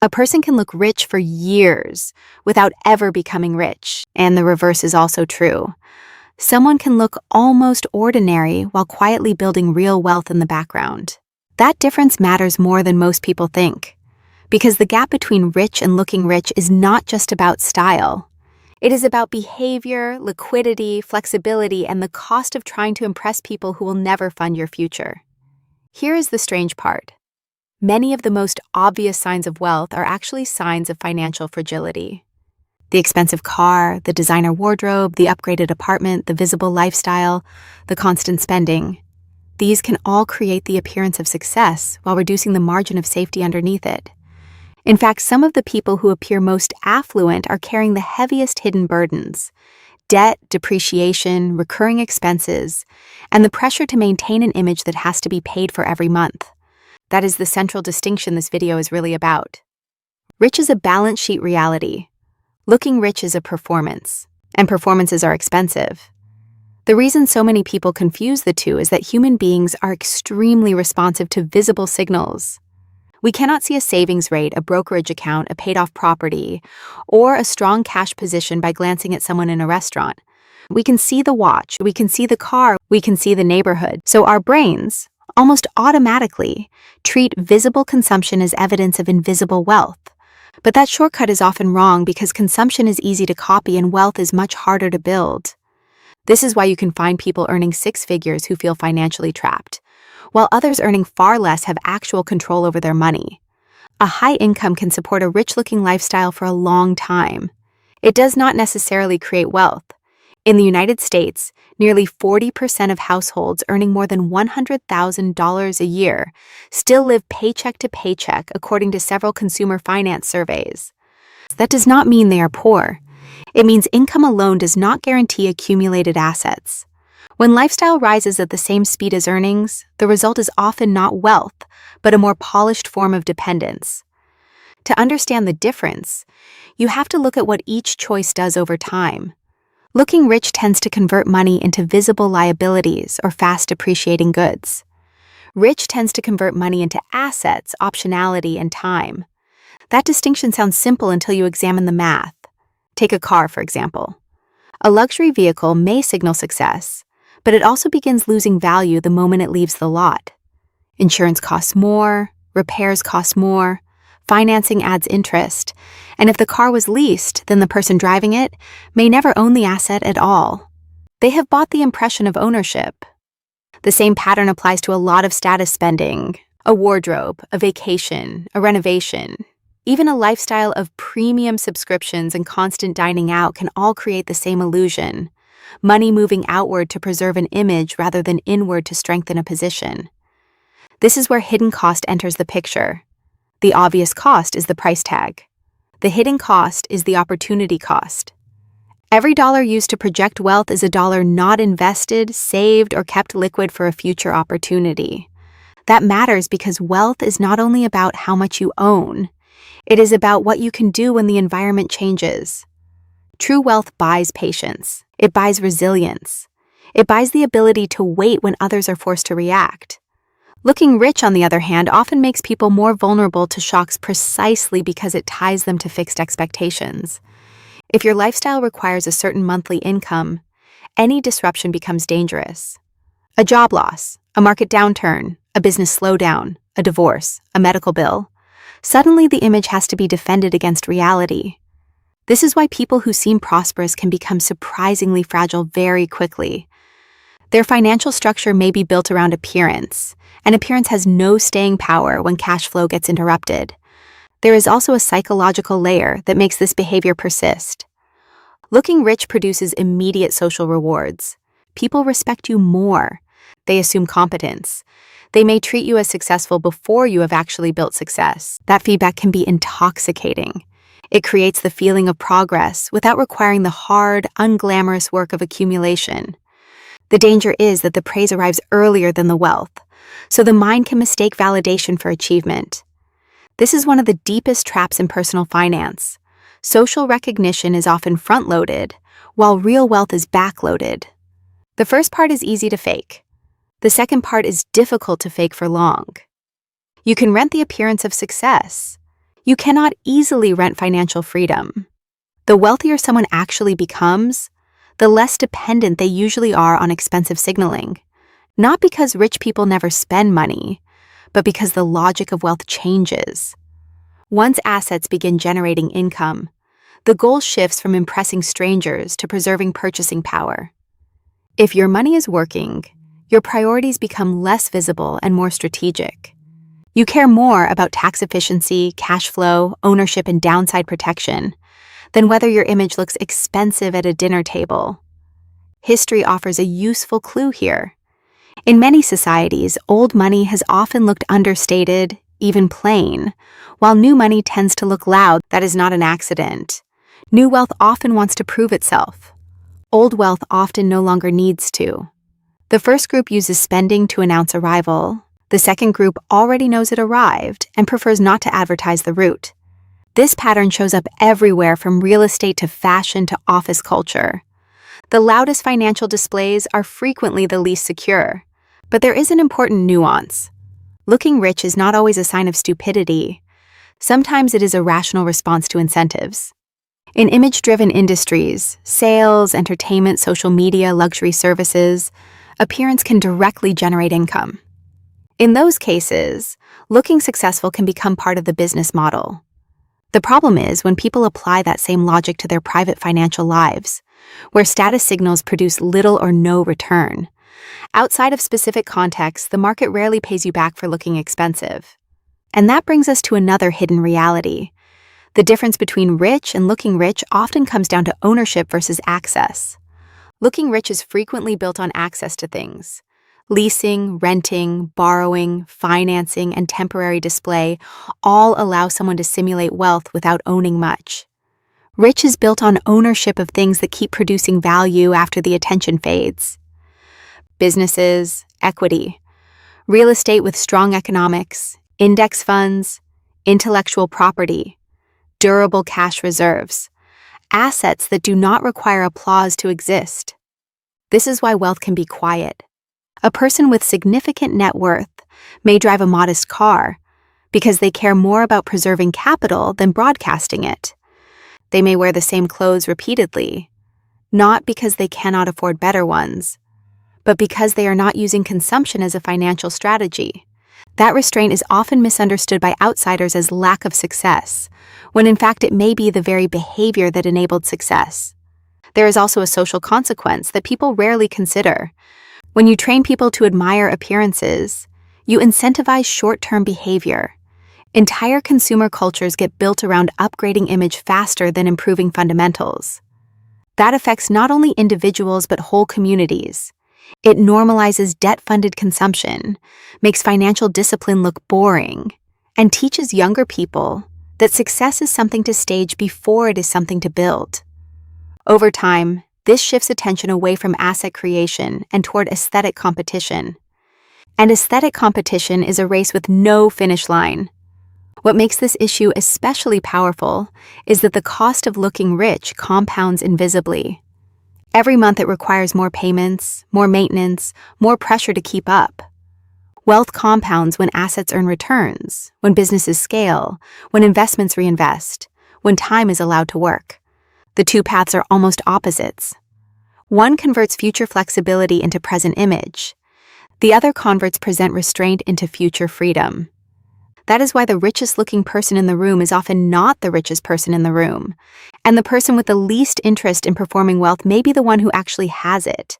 A person can look rich for years without ever becoming rich, and the reverse is also true. Someone can look almost ordinary while quietly building real wealth in the background. That difference matters more than most people think, because the gap between rich and looking rich is not just about style. It is about behavior, liquidity, flexibility, and the cost of trying to impress people who will never fund your future. Here is the strange part. Many of the most obvious signs of wealth are actually signs of financial fragility. The expensive car, the designer wardrobe, the upgraded apartment, the visible lifestyle, the constant spending. These can all create the appearance of success while reducing the margin of safety underneath it. In fact, some of the people who appear most affluent are carrying the heaviest hidden burdens: debt, depreciation, recurring expenses, and the pressure to maintain an image that has to be paid for every month. That is the central distinction this video is really about. Rich is a balance sheet reality. Looking rich is a performance, and performances are expensive. The reason so many people confuse the two is that human beings are extremely responsive to visible signals. We cannot see a savings rate, a brokerage account, a paid-off property, or a strong cash position by glancing at someone in a restaurant. We can see the watch, we can see the car, we can see the neighborhood. So our brains, almost automatically, treat visible consumption as evidence of invisible wealth. But that shortcut is often wrong because consumption is easy to copy and wealth is much harder to build. This is why you can find people earning six figures who feel financially trapped, while others earning far less have actual control over their money. A high income can support a rich-looking lifestyle for a long time. It does not necessarily create wealth. In the United States, nearly 40% of households earning more than $100,000 a year still live paycheck to paycheck, according to several consumer finance surveys. That does not mean they are poor. It means income alone does not guarantee accumulated assets. When lifestyle rises at the same speed as earnings, the result is often not wealth, but a more polished form of dependence. To understand the difference, you have to look at what each choice does over time. Looking rich tends to convert money into visible liabilities or fast depreciating goods. Rich tends to convert money into assets, optionality, and time. That distinction sounds simple until you examine the math. Take a car, for example. A luxury vehicle may signal success, but it also begins losing value the moment it leaves the lot. Insurance costs more, repairs cost more, financing adds interest, and if the car was leased, then the person driving it may never own the asset at all. They have bought the impression of ownership. The same pattern applies to a lot of status spending: a wardrobe, a vacation, a renovation. Even a lifestyle of premium subscriptions and constant dining out can all create the same illusion: money moving outward to preserve an image rather than inward to strengthen a position. This is where hidden cost enters the picture. The obvious cost is the price tag. The hidden cost is the opportunity cost. Every dollar used to project wealth is a dollar not invested, saved, or kept liquid for a future opportunity. That matters because wealth is not only about how much you own, it is about what you can do when the environment changes. True wealth buys patience. It buys resilience. It buys the ability to wait when others are forced to react. Looking rich, on the other hand, often makes people more vulnerable to shocks precisely because it ties them to fixed expectations. If your lifestyle requires a certain monthly income, any disruption becomes dangerous. A job loss, a market downturn, a business slowdown, a divorce, a medical bill. Suddenly the image has to be defended against reality. This is why people who seem prosperous can become surprisingly fragile very quickly. Their financial structure may be built around appearance, and appearance has no staying power when cash flow gets interrupted. There is also a psychological layer that makes this behavior persist. Looking rich produces immediate social rewards. People respect you more. They assume competence. They may treat you as successful before you have actually built success. That feedback can be intoxicating. It creates the feeling of progress without requiring the hard, unglamorous work of accumulation. The danger is that the praise arrives earlier than the wealth, so the mind can mistake validation for achievement. This is one of the deepest traps in personal finance. Social recognition is often front-loaded, while real wealth is back-loaded. The first part is easy to fake. The second part is difficult to fake for long. You can rent the appearance of success. You cannot easily rent financial freedom. The wealthier someone actually becomes, the less dependent they usually are on expensive signaling. Not because rich people never spend money, but because the logic of wealth changes. Once assets begin generating income, the goal shifts from impressing strangers to preserving purchasing power. If your money is working, your priorities become less visible and more strategic. You care more about tax efficiency, cash flow, ownership, and downside protection than whether your image looks expensive at a dinner table. History offers a useful clue here. In many societies, old money has often looked understated, even plain, while new money tends to look loud. That is not an accident. New wealth often wants to prove itself. Old wealth often no longer needs to. The first group uses spending to announce arrival. The second group already knows it arrived and prefers not to advertise the route. This pattern shows up everywhere from real estate to fashion to office culture. The loudest financial displays are frequently the least secure. But there is an important nuance. Looking rich is not always a sign of stupidity. Sometimes it is a rational response to incentives. In image-driven industries, sales, entertainment, social media, luxury services, appearance can directly generate income. In those cases, looking successful can become part of the business model. The problem is when people apply that same logic to their private financial lives, where status signals produce little or no return. Outside of specific contexts, the market rarely pays you back for looking expensive. And that brings us to another hidden reality. The difference between rich and looking rich often comes down to ownership versus access. Looking rich is frequently built on access to things. Leasing, renting, borrowing, financing, and temporary display all allow someone to simulate wealth without owning much. Rich is built on ownership of things that keep producing value after the attention fades. Businesses, equity, real estate with strong economics, index funds, intellectual property, durable cash reserves, assets that do not require applause to exist. This is why wealth can be quiet. A person with significant net worth may drive a modest car because they care more about preserving capital than broadcasting it. They may wear the same clothes repeatedly, not because they cannot afford better ones, but because they are not using consumption as a financial strategy. That restraint is often misunderstood by outsiders as lack of success, when in fact it may be the very behavior that enabled success. There is also a social consequence that people rarely consider. When you train people to admire appearances, you incentivize short-term behavior. Entire consumer cultures get built around upgrading image faster than improving fundamentals. That affects not only individuals but whole communities. It normalizes debt-funded consumption, makes financial discipline look boring, and teaches younger people that success is something to stage before it is something to build. Over time, this shifts attention away from asset creation and toward aesthetic competition. And aesthetic competition is a race with no finish line. What makes this issue especially powerful is that the cost of looking rich compounds invisibly. Every month it requires more payments, more maintenance, more pressure to keep up. Wealth compounds when assets earn returns, when businesses scale, when investments reinvest, when time is allowed to work. The two paths are almost opposites. One converts future flexibility into present image. The other converts present restraint into future freedom. That is why the richest-looking person in the room is often not the richest person in the room, and the person with the least interest in performing wealth may be the one who actually has it.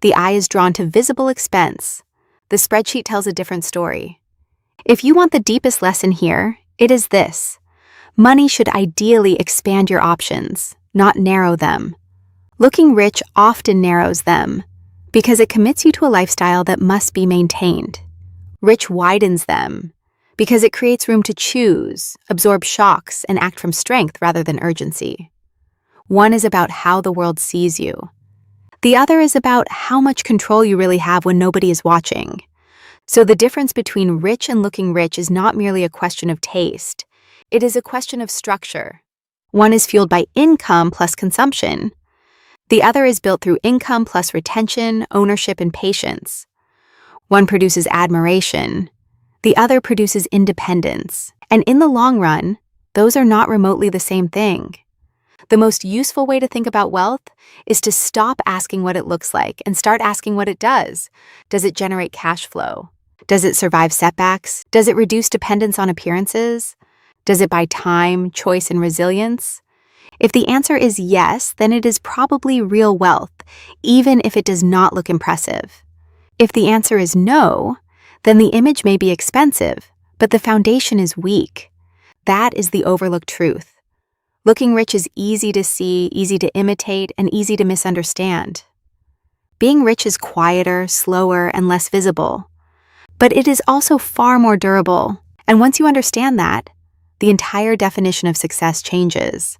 The eye is drawn to visible expense. The spreadsheet tells a different story. If you want the deepest lesson here, it is this. Money should ideally expand your options, not narrow them. Looking rich often narrows them, because it commits you to a lifestyle that must be maintained. Rich widens them, because it creates room to choose, absorb shocks, and act from strength rather than urgency. One is about how the world sees you. The other is about how much control you really have when nobody is watching. So the difference between rich and looking rich is not merely a question of taste. It is a question of structure. One is fueled by income plus consumption. The other is built through income plus retention, ownership, and patience. One produces admiration. The other produces independence. And in the long run, Those are not remotely the same thing. The most useful way to think about wealth is to stop asking what it looks like and start asking what it does. Does it generate cash flow? Does it survive setbacks? Does it reduce dependence on appearances? Does it buy time, choice, and resilience? If the answer is yes, then it is probably real wealth, even if it does not look impressive. If the answer is no, then the image may be expensive, but the foundation is weak. That is the overlooked truth. Looking rich is easy to see, easy to imitate, and easy to misunderstand. Being rich is quieter, slower, and less visible. But it is also far more durable. And once you understand that, the entire definition of success changes.